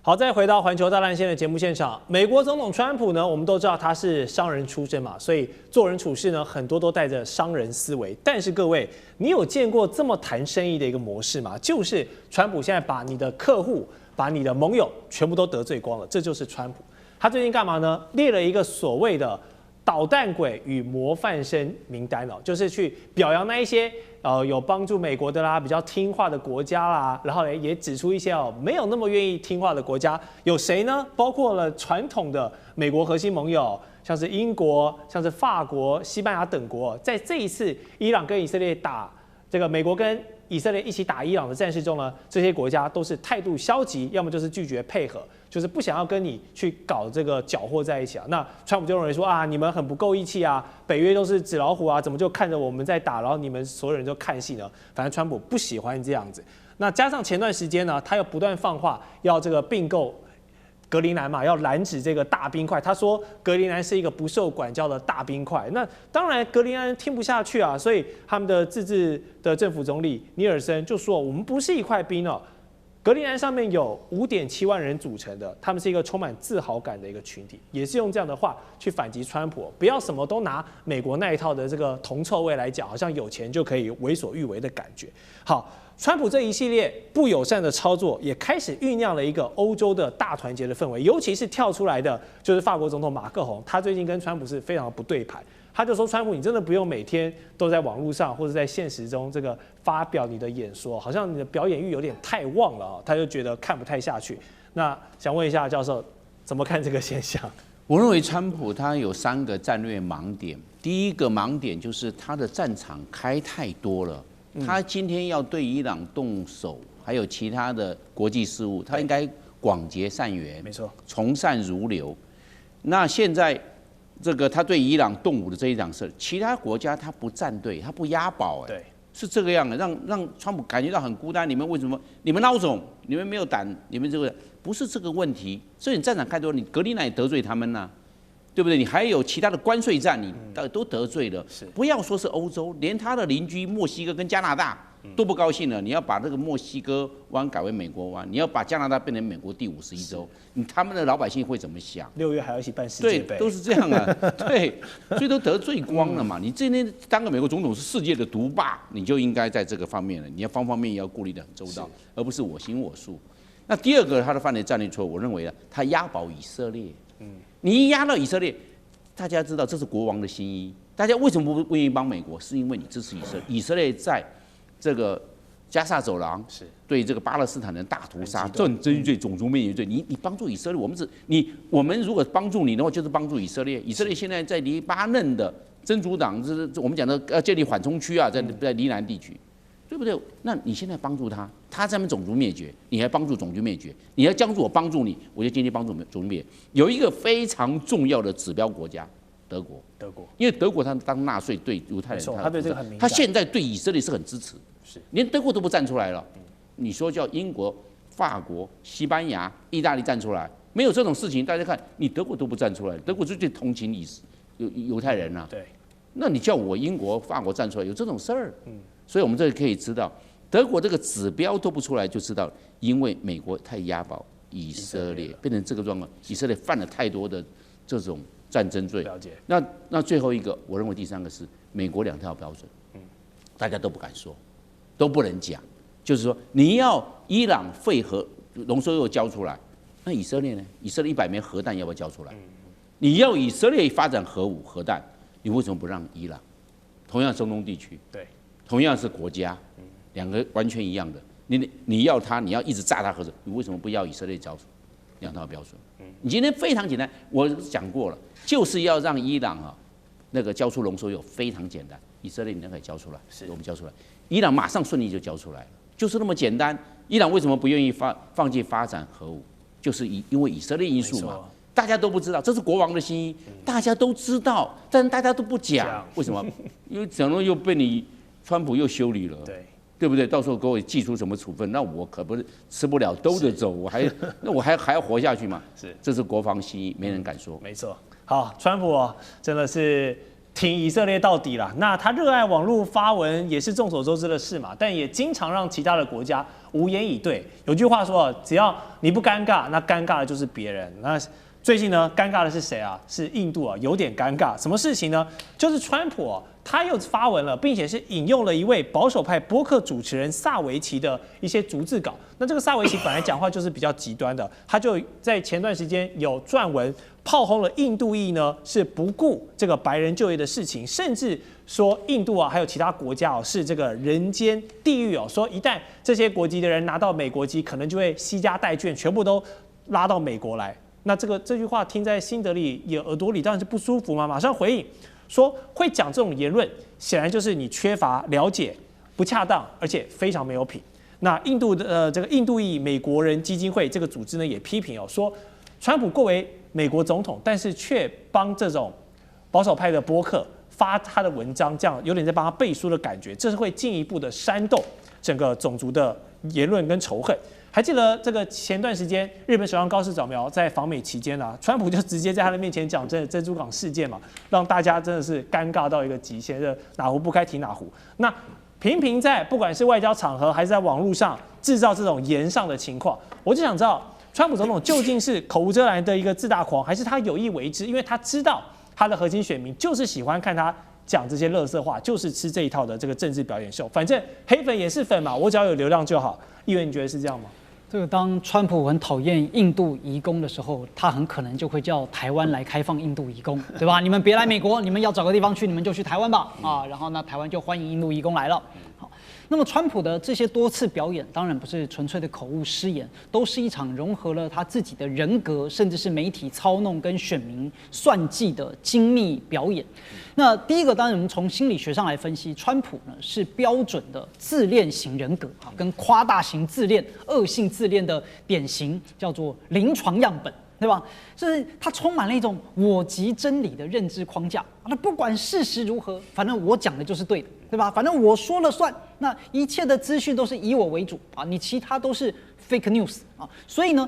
好，再回到环球大乱线的节目现场，美国总统川普呢，我们都知道他是商人出身嘛，所以做人处事呢，很多都带着商人思维。但是各位，你有见过这么谈生意的一个模式吗？就是川普现在把你的客户、把你的盟友全部都得罪光了，这就是川普。他最近干嘛呢？列了一个所谓的捣蛋鬼与模范生名单哦，就是去表扬那一些有帮助美国的啦，比较听话的国家啦，然后也指出一些没有那么愿意听话的国家，有谁呢？包括了传统的美国核心盟友，像是英国、像是法国、西班牙等国，在这一次伊朗跟以色列打这个美国跟以色列一起打伊朗的战事中呢，这些国家都是态度消极，要么就是拒绝配合，就是不想要跟你去搞这个搅和在一起啊。那川普就认为说啊，你们很不够义气啊，北约都是纸老虎啊，怎么就看着我们在打，然后你们所有人就看戏呢？反正川普不喜欢这样子。那加上前段时间呢，他又不断放话要这个并购格陵兰嘛，要拦止这个大冰块。他说格陵兰是一个不受管教的大冰块。那当然格陵兰听不下去啊，所以他们的自治的政府总理尼尔森就说，我们不是一块冰哦。格陵兰上面有5.7万人组成的，他们是一个充满自豪感的一个群体，也是用这样的话去反击川普，不要什么都拿美国那一套的这个铜臭味来讲，好像有钱就可以为所欲为的感觉。好，川普这一系列不友善的操作，也开始酝酿了一个欧洲的大团结的氛围，尤其是跳出来的就是法国总统马克宏，他最近跟川普是非常的不对盘。他就说：“川普，你真的不用每天都在网络上或者在现实中这个发表你的演说，好像你的表演欲有点太旺了啊。”他就觉得看不太下去。那想问一下教授，怎么看这个现象？我认为川普他有3个战略盲点。第一个盲点就是他的战场开太多了。他今天要对伊朗动手，还有其他的国际事务，他应该广结善缘，没错，从善如流。那现在。这个他对伊朗动武的这一档事，其他国家他不站队，他不押宝，对，是这个样的，让川普感觉到很孤单。你们为什么？你们孬种，你们没有胆，你们这个不是这个问题。所以你战场开多，你格陵兰也得罪他们呐、对不对？你还有其他的关税战，你都得罪了。不要说是欧洲，连他的邻居墨西哥跟加拿大都不高兴了。你要把这个墨西哥湾改为美国湾，你要把加拿大变成美国第51州，他们的老百姓会怎么想？6月还要一起办世界杯，对，都是这样啊。对，所以都得罪光了嘛。你今天当个美国总统是世界的独霸，你就应该在这个方面了，你要方方面面要顾虑得很周到，而不是我行我素。那第二个他的犯的战略错误，我认为他押宝以色列。你一押到以色列，大家知道这是国王的心意。大家为什么不愿意帮美国？是因为你支持以色列。以色列在这个加沙走廊对这个巴勒斯坦人大屠杀、战争罪、种族灭绝罪，你帮助以色列，我们如果帮助你的话，就是帮助以色列。以色列现在在黎巴嫩的真主党，就是我们讲的要建立缓冲区啊，在黎南地区。对不对？那你现在帮助他，他在那边种族灭绝，你还帮助种族灭绝，你要帮助我帮助你，我就今天帮助种族灭绝。有一个非常重要的指标国家，德国，因为德国他当纳粹对犹太人，他对这个很敏感，他现在对以色列是很支持，连德国都不站出来了。你说叫英国、法国、西班牙、意大利站出来，没有这种事情，大家看你德国都不站出来，德国就最同情犹太人啊。对，那你叫我英国、法国站出来，有这种事儿？所以我们这里可以知道，德国这个指标都不出来，就知道，因为美国太押宝以色列，变成这个状况，以色列犯了太多的这种战争罪。了解。那最后一个，我认为第3个是美国2套标准，大家都不敢说，都不能讲，就是说你要伊朗废核浓缩铀交出来，那以色列呢？以色列100枚核弹要不要交出来？你要以色列发展核弹，你为什么不让伊朗？同样中东地区，对。同样是国家，2个完全一样的。你要他，你要一直炸他核子，你为什么不要以色列交出2套标准？你今天非常简单，我讲过了，就是要让伊朗那个交出浓缩铀非常简单，以色列你可以交出来，我们交出来，伊朗马上顺利就交出来了，就是那么简单。伊朗为什么不愿意放弃发展核武？就是因为以色列因素嘛。大家都不知道，这是国王的心意，大家都知道，但大家都不讲，为什么？因为讲了又被你。川普又修理了，对不对？到时候给我寄出什么处分，那我可不是吃不了兜着走，我还要活下去嘛？这是国防心意，没人敢说。没错。好，川普真的是挺以色列到底啦。那他热爱网络发文也是众所周知的事嘛，但也经常让其他的国家无言以对。有句话说，只要你不尴尬，那尴尬的就是别人。那最近呢，尴尬的是谁啊？是印度啊，有点尴尬。什么事情呢？就是川普啊，他又发文了，并且是引用了一位保守派播客主持人萨维奇的一些逐字稿。那这个萨维奇本来讲话就是比较极端的，他就在前段时间有撰文炮轰了印度裔呢，是不顾这个白人就业的事情，甚至说印度啊，还有其他国家哦，是这个人间地狱哦。说一旦这些国籍的人拿到美国籍，可能就会惜家带眷，全部都拉到美国来。那这句话听在新德里也耳朵里当然是不舒服嘛，马上回应说会讲这种言论，显然就是你缺乏了解、不恰当，而且非常没有品。那印度的这个印度裔美国人基金会这个组织呢，也批评哦，说川普作为美国总统，但是却帮这种保守派的播客发他的文章，这样有点在帮他背书的感觉，这是会进一步的煽动整个种族的言论跟仇恨。还记得这个前段时间，日本首相高市早苗在访美期间啊，川普就直接在他的面前讲珍珠港事件嘛，让大家真的是尴尬到一个极限，哪壶不开提哪壶。那频频在不管是外交场合还是在网络上制造这种言上的情况，我就想知道，川普总统究竟是口无遮拦的一个自大狂，还是他有意为之？因为他知道他的核心选民就是喜欢看他讲这些垃圾话，就是吃这一套的这个政治表演秀。反正黑粉也是粉嘛，我只要有流量就好。议员，你觉得是这样吗？这个当川普很讨厌印度移工的时候，他很可能就会叫台湾来开放印度移工，对吧？你们别来美国，你们要找个地方去，你们就去台湾吧，啊，然后呢，台湾就欢迎印度移工来了。好，那么川普的这些多次表演，当然不是纯粹的口误失言，都是一场融合了他自己的人格，甚至是媒体操弄跟选民算计的精密表演。那第一个，当然我们从心理学上来分析，川普呢是标准的自恋型人格啊，跟夸大型自恋、恶性自恋的典型，叫做临床样本，对吧？就是他充满了一种我即真理的认知框架。那不管事实如何，反正我讲的就是对的，对吧？反正我说了算，那一切的资讯都是以我为主啊，你其他都是 fake news 啊。所以呢，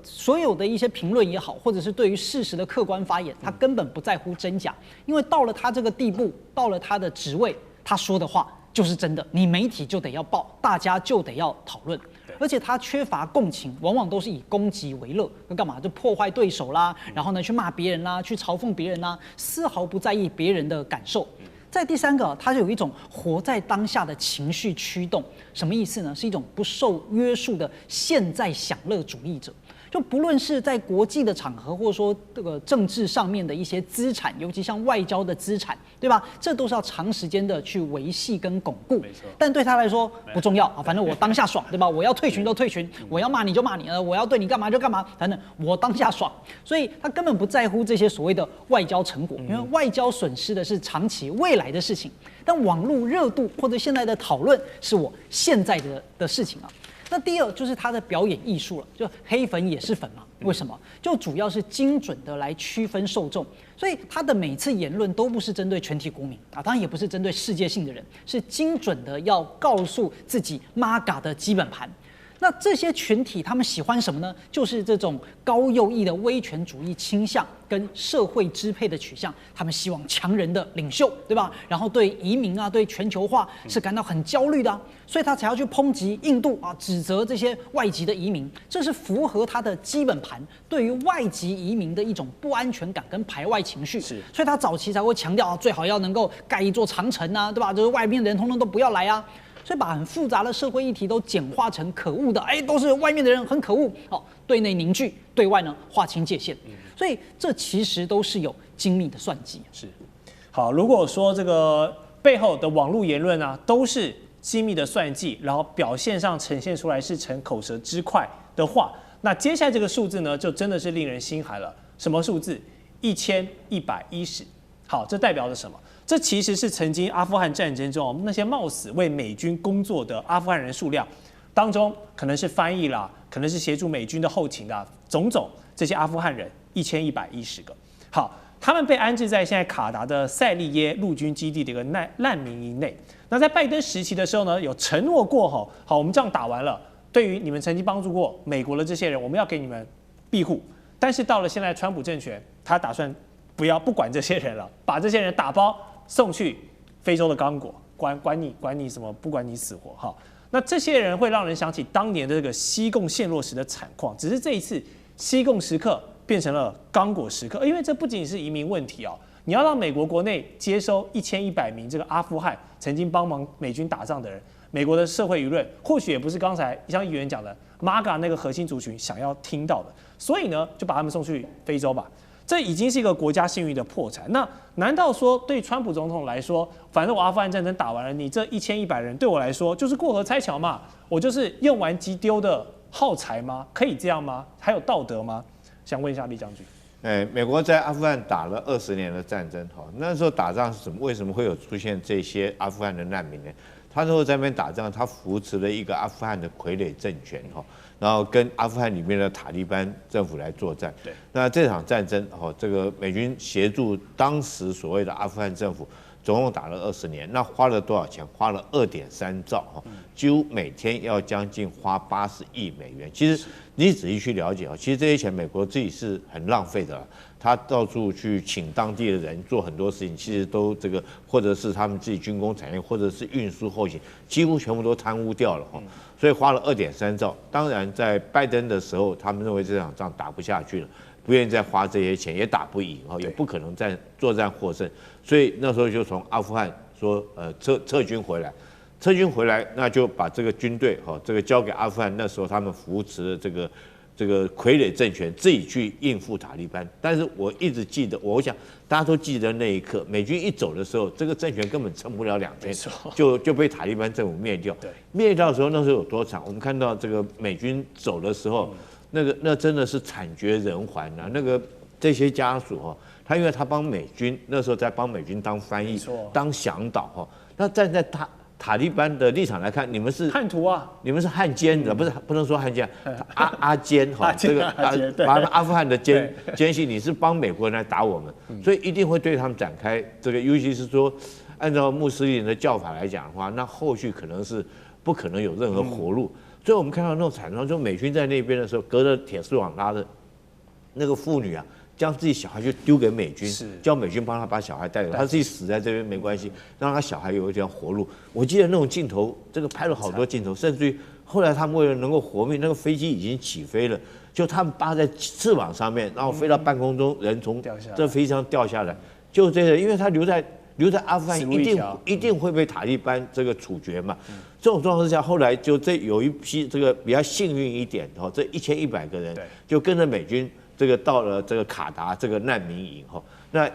所有的一些评论也好，或者是对于事实的客观发言，他根本不在乎真假，因为到了他这个地步，到了他的职位，他说的话就是真的，你媒体就得要报，大家就得要讨论。而且他缺乏共情，往往都是以攻击为乐，干嘛就破坏对手啦，然后呢去骂别人啦，去嘲讽别人啦，丝毫不在意别人的感受。再第三个，他有一种活在当下的情绪驱动，什么意思呢？是一种不受约束的现在享乐主义者。就不论是在国际的场合，或者说这个政治上面的一些资产，尤其像外交的资产，对吧？这都是要长时间的去维系跟巩固。没错。但对他来说不重要啊，反正我当下爽，对吧？我要退群就退群，我要骂你就骂你，我要对你干嘛就干嘛，反正我当下爽。所以他根本不在乎这些所谓的外交成果，因为外交损失的是长期未来的事情，但网络热度或者现在的讨论是我现在的事情啊。那第二就是他的表演艺术了，就黑粉也是粉嘛？为什么？就主要是精准的来区分受众，所以他的每次言论都不是针对全体国民啊，当然也不是针对世界性的人，是精准的要告诉自己 MAGA 的基本盘。那这些群体他们喜欢什么呢？就是这种高右翼的威权主义倾向跟社会支配的取向，他们希望强人的领袖，对吧？然后对移民啊，对全球化是感到很焦虑的啊，所以他才要去抨击印度啊，指责这些外籍的移民，这是符合他的基本盘对于外籍移民的一种不安全感跟排外情绪。是，所以他早期才会强调啊，最好要能够盖一座长城啊，对吧？就是外面的人通通都不要来啊。所以把很复杂的社会议题都简化成可恶的，都是外面的人很可恶，对内凝聚，对外呢划清界限。所以这其实都是有精密的算计。是，好，如果说这个背后的网络言论啊，都是精密的算计，然后表现上呈现出来是逞口舌之快的话，那接下来这个数字呢，就真的是令人心寒了。什么数字？1110。好，这代表着什么？这其实是曾经阿富汗战争中那些冒死为美军工作的阿富汗人数量当中，可能是翻译啦，可能是协助美军的后勤的，种这些阿富汗人1110个。好，他们被安置在现在卡达的塞利耶陆军基地的一个难民营内。那在拜登时期的时候呢，有承诺过好，我们这样打完了，对于你们曾经帮助过美国的这些人，我们要给你们庇护。但是到了现在川普政权，他打算不管这些人了，把这些人打包送去非洲的刚果，管你什么，不管你死活哈。那这些人会让人想起当年的这个西贡陷落时的惨况，只是这一次西贡时刻变成了刚果时刻，因为这不仅是移民问题哦，你要让美国国内接收1100名这个阿富汗曾经帮忙美军打仗的人，美国的社会舆论或许也不是刚才像议员讲的 MAGA 那个核心族群想要听到的，所以呢，就把他们送去非洲吧。这已经是一个国家信誉的破产。那难道说对川普总统来说，反正我阿富汗战争打完了，你这1100人对我来说就是过河拆桥嘛？我就是用完即丢的耗材吗？可以这样吗？还有道德吗？想问一下李将军。美国在阿富汗打了20年的战争，那时候打仗是什么？为什么会有出现这些阿富汗的难民呢？他那时候在那边打仗，他扶持了一个阿富汗的傀儡政权，然后跟阿富汗里面的塔利班政府来作战。对，那这场战争，这个美军协助当时所谓的阿富汗政府，总共打了20年，那花了多少钱？花了2.3兆，几乎每天要将近花80亿美元。其实你仔细去了解，其实这些钱美国自己是很浪费的。他到处去请当地的人做很多事情，其实都这个，或者是他们自己军工产业，或者是运输后勤，几乎全部都贪污掉了所以花了2.3兆。当然，在拜登的时候，他们认为这场仗打不下去了，不愿意再花这些钱，也打不赢也不可能作战获胜，所以那时候就从阿富汗说撤军回来。撤军回来，那就把这个军队这个交给阿富汗。那时候他们扶持的这个傀儡政权自己去应付塔利班。但是我一直记得，我想大家都记得那一刻，美军一走的时候，这个政权根本撑不了2天，就被塔利班政府灭掉。灭掉的时候，那时候有多惨？我们看到这个美军走的时候，那真的是惨绝人寰啊！这些家属因为他帮美军那时候在帮美军当翻译、当向导那站在塔利班的立场来看，你们是叛徒啊，你们是汉奸的，不能说汉奸，阿奸这个把阿富汗的奸细，你是帮美国人来打我们，所以一定会对他们展开这个，尤其是说按照穆斯林的教法来讲的话，那后续可能是不可能有任何活路。所以我们看到那种惨状，就美军在那边的时候，隔着铁丝网拉的那个妇女啊。将自己小孩就丢给美军，叫美军帮他把小孩带走，他自己死在这边没关系，让他小孩有一条活路。我记得那种镜头，这个拍了好多镜头，甚至于后来他们为了能够活命，那个飞机已经起飞了，就他们扒在翅膀上面，然后飞到半空中，人从这飞机上掉下来，就这个，因为他留在阿富汗一定会被塔利班这个处决嘛。这种状况之下，后来就有一批这个比较幸运一点这1100个人就跟着美军。这个到了这个卡达这个难民营那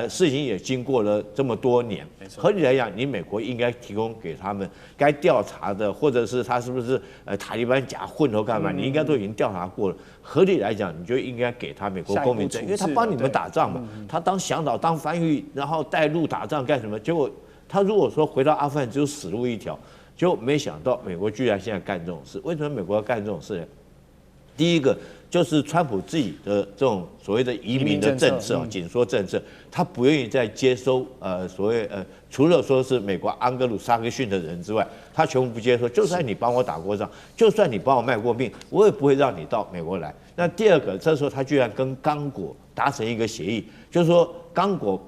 事情也经过了这么多年，合理来讲，你美国应该提供给他们该调查的，或者是他是不是塔利班假混头干嘛，你应该都已经调查过了。合理来讲，你就应该给他美国公民证，因为他帮你们打仗嘛，他当向导、当翻译，然后带路打仗干什么？结果他如果说回到阿富汗只有死路一条，结果没想到美国居然现在干这种事。为什么美国要干这种事呢？第一个就是川普自己的这种所谓的移民的政策紧缩政策，他不愿意再接收所谓除了说是美国安格鲁萨克逊的人之外，他全部不接受。就算你帮我打过仗，就算你帮我卖过命，我也不会让你到美国来。那第二个，这时候他居然跟刚果达成一个协议，就是说刚果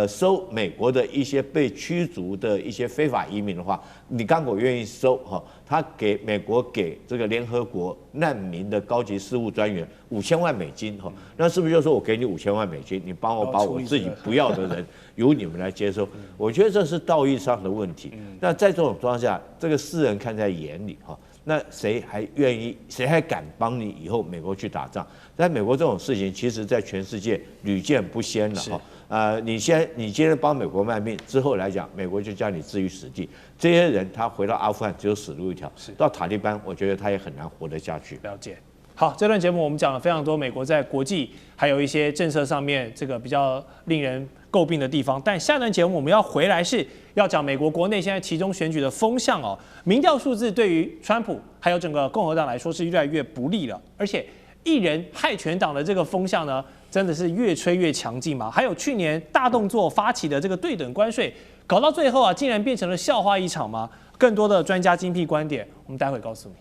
收美国的一些被驱逐的一些非法移民的话，你刚果愿意收他给美国给这个联合国难民的高级事务专员5000万美金那是不是就说我给你5000万美金，你帮我把我自己不要的人由你们来接收？我觉得这是道义上的问题。那在这种状况下，这个世人看在眼里那谁还愿意，谁还敢帮你以后美国去打仗？在美国这种事情，其实在全世界屡见不鲜了你今天帮美国卖命之后来讲，美国就将你置于死地。这些人他回到阿富汗只有死路一条，到塔利班，我觉得他也很难活得下去。了解。好，这段节目我们讲了非常多美国在国际还有一些政策上面这个比较令人诟病的地方，但下段节目我们要回来是要讲美国国内现在期中选举的风向民调数字对于川普还有整个共和党来说是越来越不利了，而且一人害全党的这个风向呢，真的是越吹越强劲嘛。还有去年大动作发起的这个对等关税，搞到最后竟然变成了笑话一场吗？更多的专家精辟观点，我们待会告诉你。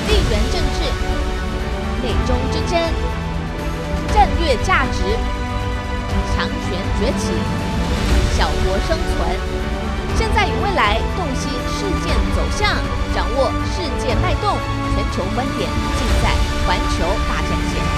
地缘政治、内中之争、战略价值、强权崛起，小国生存。现在与未来，洞悉事件走向，掌握世界脉动，全球观点尽在环球大战线。